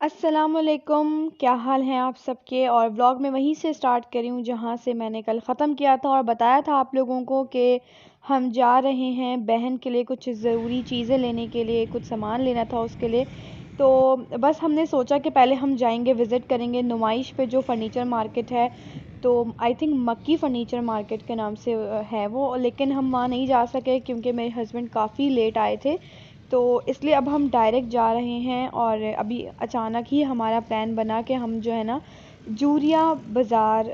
अस्सलामुअलैकुम, क्या हाल हैं आप सबके। और व्लॉग में वहीं से स्टार्ट करी हूँ जहाँ से मैंने कल ख़त्म किया था और बताया था आप लोगों को कि हम जा रहे हैं बहन के लिए कुछ ज़रूरी चीज़ें लेने के लिए, कुछ सामान लेना था उसके लिए। तो बस हमने सोचा कि पहले हम जाएंगे, विज़िट करेंगे नुमाइश पे जो फ़र्नीचर मार्केट है। तो आई थिंक मक्की फ़र्नीचर मार्केट के नाम से है वो, लेकिन हम वहाँ नहीं जा सके क्योंकि मेरे हस्बैंड काफ़ी लेट आए थे। तो इसलिए अब हम डायरेक्ट जा रहे हैं और अभी अचानक ही हमारा प्लान बना कि हम जो है ना जूरिया बाज़ार,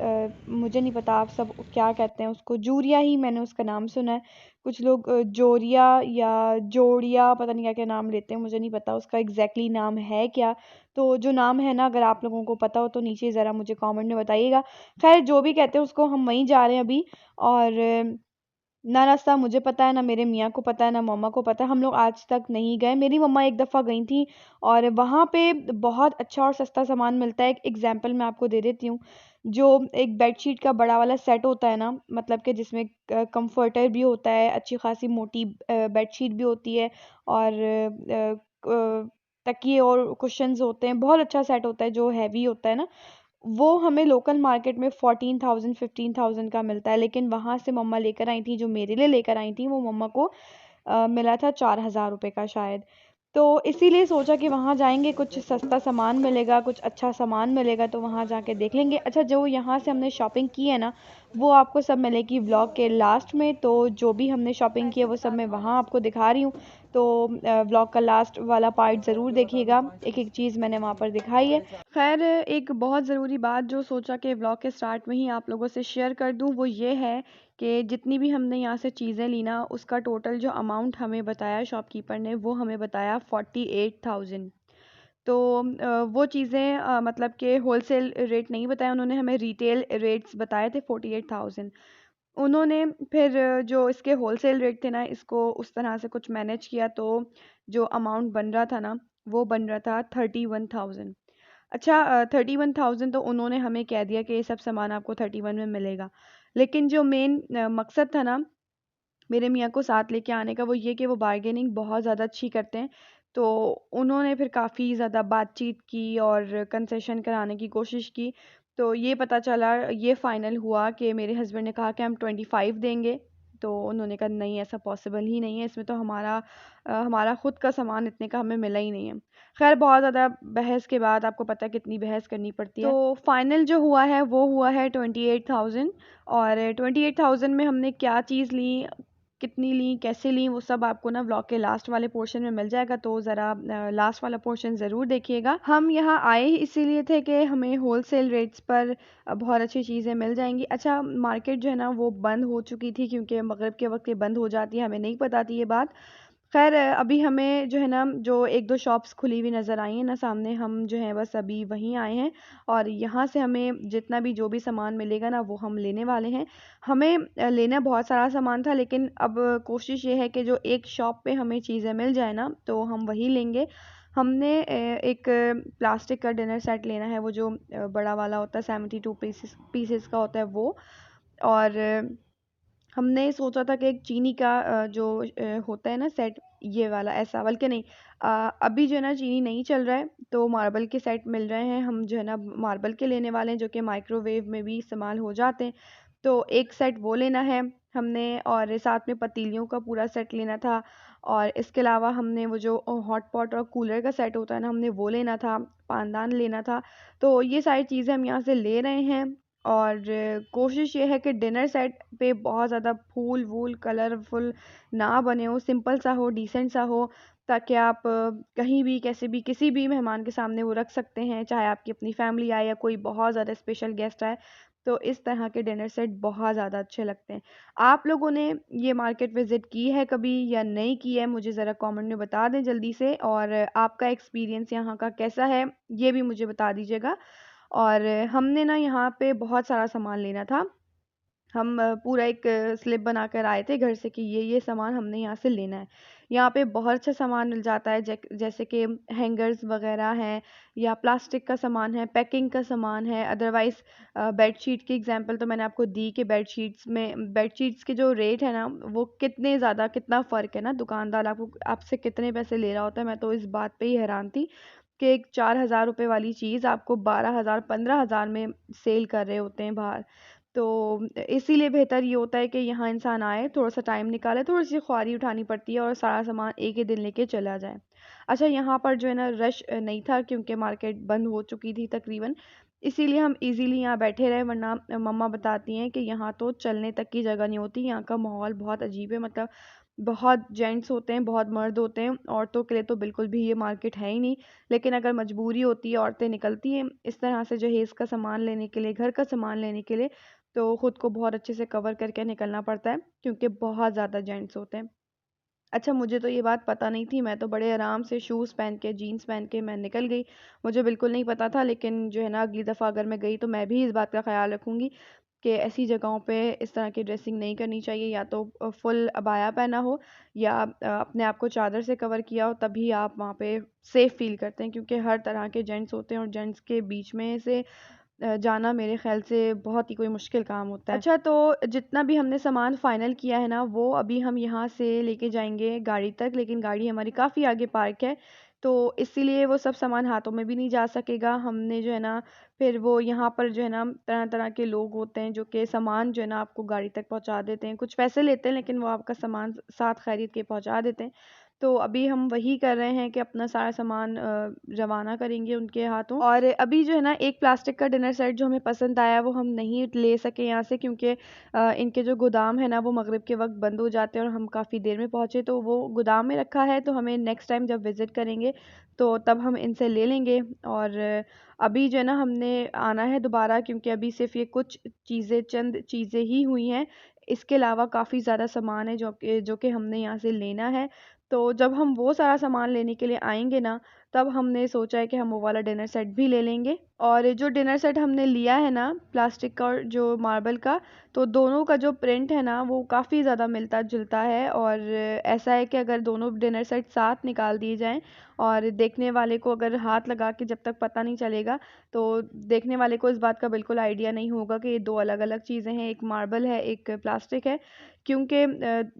मुझे नहीं पता आप सब क्या कहते हैं उसको, जूरिया ही मैंने उसका नाम सुना है। कुछ लोग जोरिया या जोड़िया, पता नहीं क्या क्या नाम लेते हैं, मुझे नहीं पता उसका एग्जैक्टली नाम है क्या। तो जो नाम है ना, अगर आप लोगों को पता हो तो नीचे ज़रा मुझे कमेंट में बताइएगा। खैर जो भी कहते हैं उसको, हम वहीं जा रहे हैं अभी। और ना रास्ता मुझे पता है, ना मेरे मियाँ को पता है, ना मम्मा को पता है। हम लोग आज तक नहीं गए। मेरी मम्मा एक दफ़ा गई थी और वहाँ पे बहुत अच्छा और सस्ता सामान मिलता है। एक एग्जांपल मैं आपको दे देती हूँ। जो एक बेडशीट का बड़ा वाला सेट होता है ना, मतलब कि जिसमें कंफर्टर भी होता है, अच्छी खासी मोटी बेडशीट भी होती है, और तकिए और कुशन्स होते हैं। बहुत अच्छा सेट होता है जो हैवी होता है ना। वो हमें लोकल मार्केट में 14,000 15,000 का मिलता है, लेकिन वहाँ से मम्मा लेकर आई थी, जो मेरे लिए लेकर आई थी, वो मम्मा को मिला था 4,000 रुपये का शायद। तो इसीलिए सोचा कि वहाँ जाएंगे, कुछ सस्ता सामान मिलेगा, कुछ अच्छा सामान मिलेगा, तो वहाँ जाके देख लेंगे। अच्छा, जो यहाँ से हमने शॉपिंग की है ना, वो आपको सब मिलेगी व्लॉग के लास्ट में। तो जो भी हमने शॉपिंग की है वो सब मैं वहाँ आपको दिखा रही हूँ। तो व्लॉग का लास्ट वाला पार्ट ज़रूर देखिएगा, एक एक चीज़ मैंने वहाँ पर दिखाई है। खैर, एक बहुत ज़रूरी बात जो सोचा कि व्लॉग के स्टार्ट में ही आप लोगों से शेयर कर दूँ, वो ये है कि जितनी भी हमने यहाँ से चीज़ें ली ना, उसका टोटल जो अमाउंट हमें बताया शॉपकीपर ने, वो हमें बताया 48,000। तो वो चीज़ें मतलब कि होलसेल रेट नहीं बताया उन्होंने, हमें रिटेल रेट्स बताए थे 48,000। उन्होंने फिर जो इसके होलसेल रेट थे ना, इसको उस तरह से कुछ मैनेज किया, तो जो अमाउंट बन रहा था ना, वो बन रहा था 31,000। अच्छा, 31,000 तो उन्होंने हमें कह दिया कि ये सब सामान आपको 31 में मिलेगा। लेकिन जो मेन मकसद था ना मेरे मियाँ को साथ लेके आने का, वो ये कि वो बार्गेनिंग बहुत ज़्यादा अच्छी करते हैं। तो उन्होंने फिर काफ़ी ज़्यादा बातचीत की और कंसेशन कराने की कोशिश की। तो ये पता चला, ये फ़ाइनल हुआ कि मेरे हस्बैंड ने कहा कि हम 25 देंगे। तो उन्होंने कहा नहीं, ऐसा पॉसिबल ही नहीं है, इसमें तो हमारा ख़ुद का सामान इतने का हमें मिला ही नहीं है। खैर, बहुत ज़्यादा बहस के बाद, आपको पता है कितनी बहस करनी पड़ती है, तो फाइनल जो हुआ है वो हुआ है 28,000। और 28,000 में हमने क्या चीज़ ली, कितनी ली, कैसे ली, वो सब आपको ना व्लॉग के लास्ट वाले पोर्शन में मिल जाएगा। तो ज़रा लास्ट वाला पोर्शन ज़रूर देखिएगा। हम यहाँ आए ही इसीलिए थे कि हमें होलसेल रेट्स पर बहुत अच्छी चीज़ें मिल जाएंगी। अच्छा, मार्केट जो है ना वो बंद हो चुकी थी क्योंकि मगरिब के वक्त ये बंद हो जाती है, हमें नहीं पता थी ये बात। खैर, अभी हमें जो है ना, जो एक दो शॉप्स खुली हुई नज़र आई हैं ना सामने, हम जो हैं बस अभी वहीं आए हैं। और यहाँ से हमें जितना भी जो भी सामान मिलेगा ना, वो हम लेने वाले हैं। हमें लेना बहुत सारा सामान था, लेकिन अब कोशिश ये है कि जो एक शॉप पे हमें चीज़ें मिल जाए ना, तो हम वही लेंगे। हमने एक प्लास्टिक का डिनर सेट लेना है, वो जो बड़ा वाला होता है, 72 पीसेस का होता है वो। और हमने सोचा था कि एक चीनी का जो होता है ना सेट, ये वाला, ऐसा बल्कि नहीं, अभी जो है ना चीनी नहीं चल रहा है, तो मार्बल के सेट मिल रहे हैं। हम जो है ना मार्बल के लेने वाले हैं, जो कि माइक्रोवेव में भी इस्तेमाल हो जाते हैं। तो एक सेट वो लेना है हमने, और साथ में पतीलियों का पूरा सेट लेना था। और इसके अलावा हमने वो जो हॉट पॉट और कूलर का सेट होता है ना, हमने वो लेना था, पानदान लेना था। तो ये सारी चीज़ें हम यहाँ से ले रहे हैं। और कोशिश ये है कि डिनर सेट पे बहुत ज़्यादा फूल वूल कलरफुल ना बने हो, सिंपल सा हो, डिसेंट सा हो, ताकि आप कहीं भी, कैसे भी, किसी भी मेहमान के सामने वो रख सकते हैं, चाहे आपकी अपनी फैमिली आए या कोई बहुत ज़्यादा स्पेशल गेस्ट आए। तो इस तरह के डिनर सेट बहुत ज़्यादा अच्छे लगते हैं। आप लोगों ने ये मार्केट विज़िट की है कभी या नहीं की है, मुझे ज़रा कमेंट में बता दें जल्दी से। और आपका एक्सपीरियंस यहाँ का कैसा है, ये भी मुझे बता दीजिएगा। और हमने ना यहाँ पे बहुत सारा सामान लेना था। हम पूरा एक स्लिप बनाकर आए थे घर से कि ये सामान हमने यहाँ से लेना है। यहाँ पे बहुत अच्छा सामान मिल जाता है, जैसे कि हैंगर्स वगैरह हैं, या प्लास्टिक का सामान है, पैकिंग का सामान है। अदरवाइज़ बेडशीट की एग्जांपल तो मैंने आपको दी कि बेडशीट्स के जो रेट है ना, वो कितने ज़्यादा, कितना फ़र्क है ना, दुकानदार आपसे कितने पैसे ले रहा होता है, मैं तो इस बात पे ही हैरान थी। कि एक 4,000 रुपये वाली चीज़ आपको 12,000 15,000 में सेल कर रहे होते हैं बाहर। तो इसीलिए बेहतर ये होता है कि यहाँ इंसान आए, थोड़ा सा टाइम निकाले, थोड़ी सी ख्वारी उठानी पड़ती है और सारा सामान एक ही दिन लेके चला जाए। अच्छा, यहाँ पर जो है ना रश नहीं था क्योंकि मार्केट बंद हो चुकी थी तकरीबन, इसीलिए हम इजीली यहाँ बैठे रहे, वरना मम्मा बताती हैं कि यहाँ तो चलने तक की जगह नहीं होती, यहाँ का माहौल बहुत अजीब है। मतलब बहुत जेंट्स होते हैं, बहुत मर्द होते हैं, औरतों के लिए तो बिल्कुल भी ये मार्केट है ही नहीं। लेकिन अगर मजबूरी होती है, औरतें निकलती हैं इस तरह से जहेज़ का सामान लेने के लिए, घर का सामान लेने के लिए, तो ख़ुद को बहुत अच्छे से कवर करके निकलना पड़ता है क्योंकि बहुत ज़्यादा जेंट्स होते हैं। अच्छा, मुझे तो ये बात पता नहीं थी, मैं तो बड़े आराम से शूज़ पहन के, जीन्स पहन के मैं निकल गई। मुझे बिल्कुल नहीं पता था, लेकिन जो है ना अगली दफ़ा अगर मैं गई तो मैं भी इस बात का ख़्याल रखूँगी कि ऐसी जगहों पे इस तरह की ड्रेसिंग नहीं करनी चाहिए। या तो फुल अबाया पहना हो या अपने आप को चादर से कवर किया हो, तभी आप वहाँ पे सेफ़ फ़ील करते हैं, क्योंकि हर तरह के जेंट्स होते हैं और जेंट्स के बीच में से जाना मेरे ख़्याल से बहुत ही कोई मुश्किल काम होता है। अच्छा, तो जितना भी हमने सामान फ़ाइनल किया है ना, वो अभी हम यहाँ से लेके जाएँगे गाड़ी तक, लेकिन गाड़ी हमारी काफ़ी आगे पार्क है, तो इसीलिए वो सब सामान हाथों में भी नहीं जा सकेगा। हमने जो है ना फिर वो यहाँ पर जो है ना तरह-तरह के लोग होते हैं जो कि सामान जो है ना आपको गाड़ी तक पहुँचा देते हैं। कुछ पैसे लेते हैं, लेकिन वो आपका सामान साथ खरीद के पहुँचा देते हैं। तो अभी हम वही कर रहे हैं कि अपना सारा सामान रवाना करेंगे उनके हाथों। और अभी जो है ना एक प्लास्टिक का डिनर सेट जो हमें पसंद आया वो हम नहीं ले सके यहाँ से, क्योंकि इनके जो गोदाम है ना वो मगरिब के वक्त बंद हो जाते हैं और हम काफ़ी देर में पहुँचे, तो वो गोदाम में रखा है। तो हमें नेक्स्ट टाइम जब विज़िट करेंगे तो तब हम इनसे ले लेंगे। और अभी जो है ना हमने आना है दोबारा, क्योंकि अभी सिर्फ ये कुछ चीज़ें, चंद चीज़ें ही हुई हैं। इसके अलावा काफ़ी ज़्यादा सामान है जो कि हमने यहाँ से लेना है। तो जब हम वो सारा सामान लेने के लिए आएँगे ना, तब हमने सोचा है कि हम वो वाला डिनर सेट भी ले लेंगे। और जो डिनर सेट हमने लिया है ना, प्लास्टिक का और जो मार्बल का, तो दोनों का जो प्रिंट है ना वो काफ़ी ज़्यादा मिलता-जुलता है। और ऐसा है कि अगर दोनों डिनर सेट साथ निकाल दिए जाएँ और देखने वाले को अगर हाथ लगा के जब तक पता नहीं चलेगा, तो देखने वाले को इस बात का बिल्कुल आइडिया नहीं होगा कि ये 2 अलग-अलग चीज़ें हैं, एक मार्बल है, एक प्लास्टिक है। क्योंकि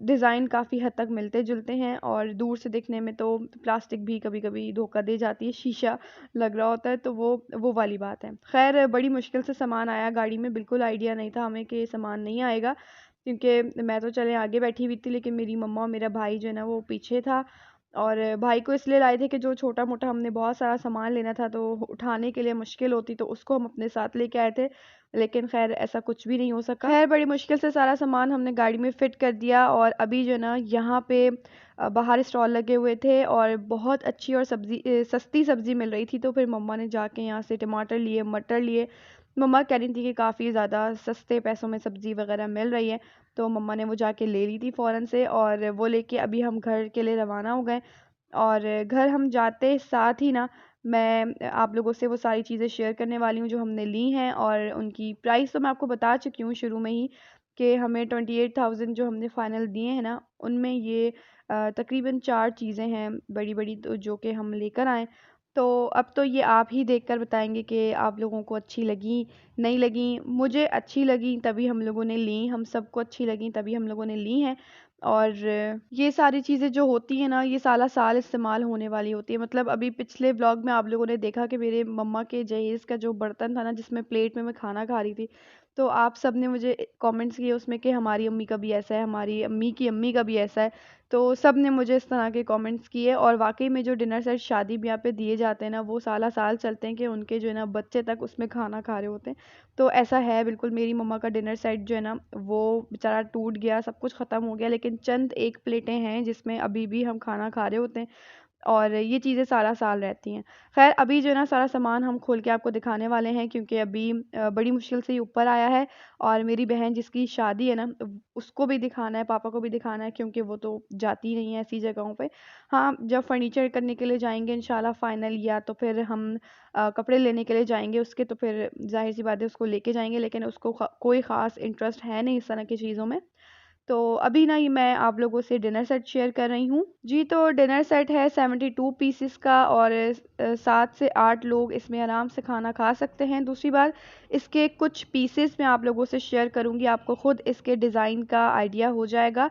डिज़ाइन काफ़ी हद तक मिलते-जुलते हैं और दूर से दिखने में तो प्लास्टिक भी कभी-कभी धोखा दे जाती है, शीशा लग रहा होता है, तो वो वाली बात है। ख़ैर, बड़ी मुश्किल से सामान आया गाड़ी में, बिल्कुल आइडिया नहीं था हमें कि ये सामान नहीं आएगा, क्योंकि मैं तो चलें आगे बैठी हुई थी, लेकिन मेरी मम्मा और मेरा भाई जो है ना वो पीछे था। और भाई को इसलिए लाए थे कि जो छोटा-मोटा हमने बहुत सारा सामान लेना था तो उठाने के लिए मुश्किल होती, तो उसको हम अपने साथ लेके आए थे। लेकिन ख़ैर ऐसा कुछ भी नहीं हो सका। ख़ैर, बड़ी मुश्किल से सारा सामान हमने गाड़ी में फ़िट कर दिया। और अभी जो है ना यहाँ पे बाहर स्टॉल लगे हुए थे और बहुत अच्छी और सस्ती सब्ज़ी मिल रही थी, तो फिर मम्मा ने जाके यहाँ से टमाटर लिए, मटर लिए। मम्मा कह रही थी कि काफ़ी ज़्यादा सस्ते पैसों में सब्ज़ी वग़ैरह मिल रही है, तो मम्मा ने वो जाके ले ली थी फ़ौरन से, और वो लेके अभी हम घर के लिए रवाना हो गए। और घर हम जाते साथ ही ना मैं आप लोगों से वो सारी चीज़ें शेयर करने वाली हूँ जो हमने ली हैं, और उनकी प्राइस तो मैं आपको बता चुकी हूँ शुरू में ही कि हमें 28,000 जो हमने फ़ाइनल दिए हैं ना, उनमें ये तकरीबन 4 चीज़ें हैं बड़ी-बड़ी, तो जो कि हम लेकर आए। तो अब तो ये आप ही देखकर बताएँगे कि आप लोगों को अच्छी लगी, नहीं लगी। मुझे अच्छी लगी तभी हम लोगों ने ली, हम सबको अच्छी लगी तभी हम लोगों ने ली हैं। और ये सारी चीज़ें जो होती हैं ना, ये साल इस्तेमाल होने वाली होती है। मतलब अभी पिछले व्लॉग में आप लोगों ने देखा कि मेरे मम्मा के जहेज़ का जो बर्तन था ना, जिसमें प्लेट में मैं खाना खा रही थी, तो आप सब ने मुझे कमेंट्स किए उसमें कि हमारी अम्मी का भी ऐसा है, हमारी अम्मी की अम्मी का भी ऐसा है। तो सब ने मुझे इस तरह के कमेंट्स किए, और वाक़ई में जो डिनर सेट शादी-ब्याह पे दिए जाते हैं ना, वो साल चलते हैं कि उनके जो है ना बच्चे तक उसमें खाना खा रहे होते हैं। तो ऐसा है बिल्कुल, मेरी मम्मा का डिनर सेट जो है ना वो बेचारा टूट गया, सब कुछ ख़त्म हो गया, लेकिन चंद एक प्लेटें हैं जिसमें अभी भी हम खाना खा रहे होते हैं। और ये चीज़ें सारा साल रहती हैं। ख़ैर, अभी जो है ना सारा सामान हम खोल के आपको दिखाने वाले हैं, क्योंकि अभी बड़ी मुश्किल से ये ऊपर आया है। और मेरी बहन जिसकी शादी है ना, उसको भी दिखाना है, पापा को भी दिखाना है, क्योंकि वो तो जाती नहीं है ऐसी जगहों पे। हाँ, जब फर्नीचर करने के लिए जाएँगे इंशाल्लाह फाइनल, या तो फिर हम कपड़े लेने के लिए जाएँगे उसके, तो फिर ज़ाहिर-सी बात है उसको लेके जाएँगे, लेकिन उसको कोई ख़ास इंटरेस्ट है नहीं इस तरह की चीज़ों में। तो अभी ना ये मैं आप लोगों से डिनर सेट शेयर कर रही हूँ। जी, तो डिनर सेट है 72 पीसेस का, और 7 से 8 लोग इसमें आराम से खाना खा सकते हैं। दूसरी बात, इसके कुछ पीसेस मैं आप लोगों से शेयर करूँगी, आपको खुद इसके डिज़ाइन का आइडिया हो जाएगा।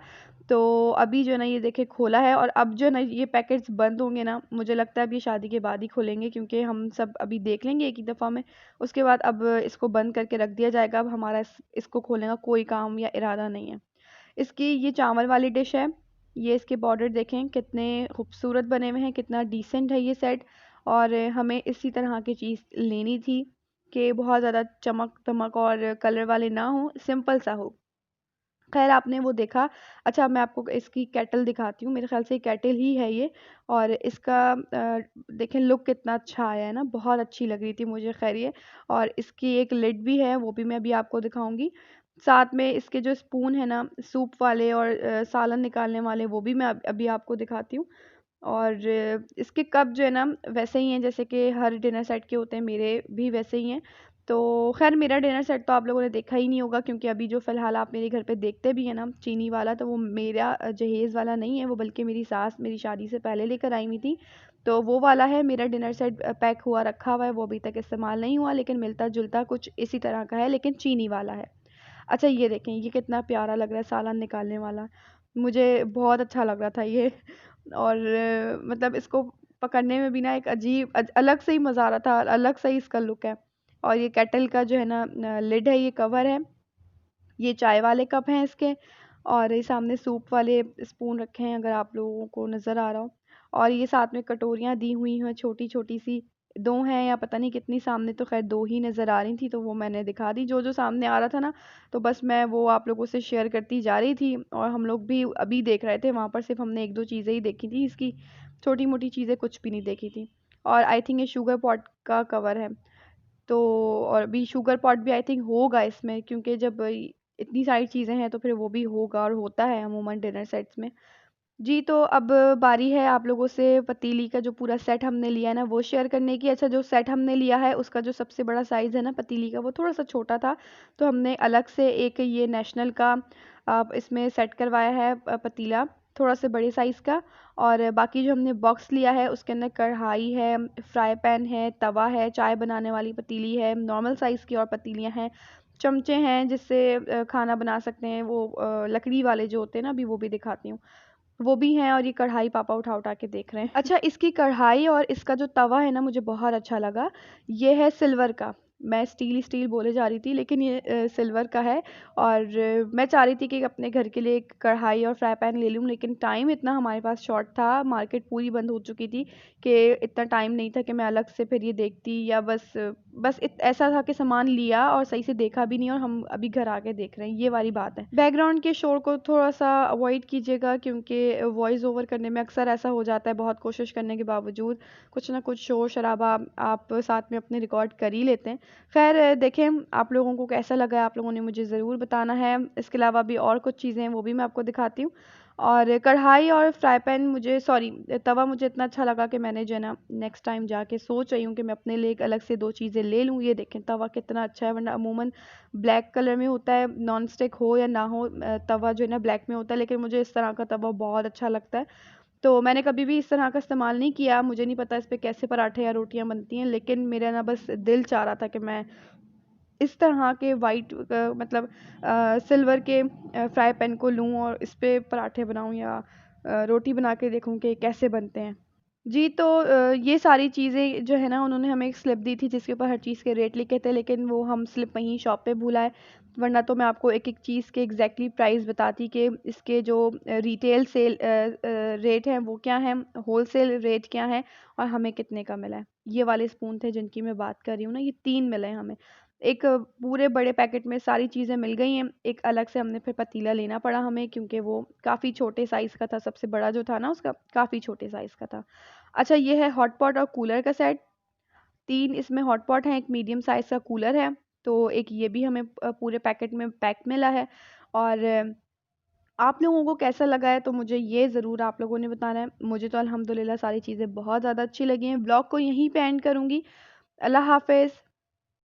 तो अभी जो है ना ये देखिए खोला है, और अब जो है ना ये पैकेट्स बंद होंगे ना, मुझे लगता है अब ये शादी के बाद ही खोलेंगे, क्योंकि हम सब अभी देख लेंगे एक ही दफ़ा में। उसके बाद अब इसको बंद करके रख दिया जाएगा। अब हमारा इसको खोलने का कोई काम या इरादा नहीं है। इसकी ये चावल वाली डिश है। ये इसके बॉर्डर देखें कितने खूबसूरत बने हुए हैं, कितना डिसेंट है ये सेट। और हमें इसी तरह की चीज़ लेनी थी कि बहुत ज़्यादा चमक धमक और कलर वाले ना हो, सिंपल सा हो। खैर आपने वो देखा। अच्छा मैं आपको इसकी केटल दिखाती हूँ, मेरे ख्याल से केटल ही है ये। और इसका देखें लुक कितना अच्छा आया है ना, बहुत अच्छी लग रही थी मुझे। खैर ये, और इसकी एक लिड भी है, वो भी मैं अभी आपको दिखाऊंगी। साथ में इसके जो स्पून है ना सूप वाले और सालन निकालने वाले, वो भी मैं अभी आपको दिखाती हूँ। और इसके कप जो है ना वैसे ही हैं जैसे कि हर डिनर सेट के होते हैं, मेरे भी वैसे ही हैं। तो खैर मेरा डिनर सेट तो आप लोगों ने देखा ही नहीं होगा, क्योंकि अभी जो फ़िलहाल आप मेरे घर पे देखते भी हैं ना चीनी वाला, तो वो मेरा जहेज़ वाला नहीं है, वो बल्कि मेरी सास मेरी शादी से पहले लेकर आई हुई थी। तो वो वाला है मेरा डिनर सेट, पैक हुआ रखा हुआ है, वो अभी तक इस्तेमाल नहीं हुआ, लेकिन मिलता जुलता कुछ इसी तरह का है, लेकिन चीनी वाला है। अच्छा ये देखें, ये कितना प्यारा लग रहा है, सालन निकालने वाला। मुझे बहुत अच्छा लग रहा था ये। और मतलब इसको पकड़ने में भी ना एक अजीब अलग से ही मज़ा आ रहा था, अलग से ही इसका लुक है। और ये केटल का जो है ना लिड है, ये कवर है। ये चाय वाले कप हैं इसके। और ये सामने सूप वाले स्पून रखे हैं, अगर आप लोगों को नज़र आ रहा हो। और ये साथ में कटोरियाँ दी हुई हैं छोटी छोटी सी, दो हैं या पता नहीं कितनी, सामने तो खैर दो ही नज़र आ रही थी, तो वो मैंने दिखा दी जो जो सामने आ रहा था ना। तो बस मैं वो आप लोगों से शेयर करती जा रही थी, और हम लोग भी अभी देख रहे थे वहाँ पर, सिर्फ हमने एक दो चीज़ें ही देखी थी इसकी, छोटी मोटी चीज़ें कुछ भी नहीं देखी थी। और आई थिंक ये शुगर पॉट का कवर है। तो और अभी शुगर पॉट भी आई थिंक होगा इसमें, क्योंकि जब इतनी सारी चीज़ें हैं तो फिर वो भी होगा, और होता है अमूमन डिनर सेट्स में। जी, तो अब बारी है आप लोगों से पतीली का जो पूरा सेट हमने लिया है ना वो शेयर करने की। अच्छा जो सेट हमने लिया है उसका जो सबसे बड़ा साइज़ है ना पतीली का, वो थोड़ा सा छोटा था, तो हमने अलग से एक ये नेशनल का इसमें सेट करवाया है पतीला, थोड़ा से बड़े साइज़ का। और बाकी जो हमने बॉक्स लिया है उसके अंदर कढ़ाई है, फ्राई पैन है, तवा है, चाय बनाने वाली पतीली है, नॉर्मल साइज़ की और पतीलियाँ हैं, चमचे हैं जिससे खाना बना सकते हैं, वो लकड़ी वाले जो होते हैं ना, अभी वो भी दिखाती हूँ, वो भी हैं। और ये कढ़ाई पापा उठा उठा के देख रहे हैं। अच्छा इसकी कढ़ाई और इसका जो तवा है ना मुझे बहुत अच्छा लगा। ये है सिल्वर का, मैं स्टील स्टील बोले जा रही थी, लेकिन ये सिल्वर का है। और मैं चाह रही थी कि अपने घर के लिए एक कढ़ाई और फ्राई पैन ले लूँ, लेकिन टाइम इतना हमारे पास शॉर्ट था, मार्केट पूरी बंद हो चुकी थी, कि इतना टाइम नहीं था कि मैं अलग से फिर ये देखती, या बस ऐसा था कि सामान लिया और सही से देखा भी नहीं, और हम अभी घर आके देख रहे हैं, ये वाली बात है। बैकग्राउंड के शोर को थोड़ा सा अवॉइड कीजिएगा, क्योंकि वॉइस ओवर करने में अक्सर ऐसा हो जाता है, बहुत कोशिश करने के बावजूद कुछ ना कुछ शोर शराबा आप साथ में अपने रिकॉर्ड कर ही लेते हैं। खैर देखें आप लोगों को कैसा लगा है, आप लोगों ने मुझे ज़रूर बताना है। इसके अलावा भी और कुछ चीज़ें हैं वो भी मैं आपको दिखाती हूँ। और कढ़ाई और फ्राई पैन मुझे, सॉरी, तवा मुझे इतना अच्छा लगा कि मैंने जो है ना नेक्स्ट टाइम जाके सोच रही हूँ कि मैं अपने लिए एक अलग से दो चीज़ें ले लूँ। ये देखें तवा कितना अच्छा है, वरना अमूमन ब्लैक कलर में होता है, नॉन स्टिक हो या ना हो, तवा जो है ना ब्लैक में होता है, लेकिन मुझे इस तरह का तवा बहुत अच्छा लगता है। तो मैंने कभी भी इस तरह का इस्तेमाल नहीं किया, मुझे नहीं पता इस पे कैसे पराठे या रोटियां बनती हैं, लेकिन मेरा ना बस दिल चाह रहा था कि मैं इस तरह के वाइट मतलब सिल्वर के फ्राई पैन को लूँ और इस पे पराठे बनाऊँ, या रोटी बना के देखूँ कि कैसे बनते हैं। जी, तो ये सारी चीज़ें जो है ना उन्होंने हमें एक स्लिप दी थी जिसके ऊपर हर चीज़ के रेट लिखे थे, लेकिन वो हम स्लिप वहीं शॉप पे भूल आए, वरना तो मैं आपको एक एक चीज़ के एग्जैक्टली प्राइस बताती कि इसके जो रिटेल सेल रेट हैं वो क्या हैं, होलसेल रेट क्या हैं, और हमें कितने का मिला है। ये वाले स्पून थे जिनकी मैं बात कर रही हूँ ना, ये 3 मिले हैं हमें। एक पूरे बड़े पैकेट में सारी चीज़ें मिल गई हैं, एक अलग से हमने फिर पतीला लेना पड़ा हमें, क्योंकि वो काफ़ी छोटे साइज़ का था, सबसे बड़ा जो था ना उसका काफ़ी छोटे साइज़ का था। अच्छा ये है हॉट पॉट और कूलर का सेट, 3 इसमें हॉट पॉट हैं, एक मीडियम साइज़ का कूलर है, तो एक ये भी हमें पूरे पैकेट में पैक मिला है। और आप लोगों को कैसा लगा है तो मुझे ये ज़रूर आप लोगों ने बताना है। मुझे तो अल्हम्दुलिल्लाह सारी चीज़ें बहुत ज़्यादा अच्छी लगी हैं। ब्लॉग को यहीं पे एंड करूँगी। अल्लाह हाफ़िज़।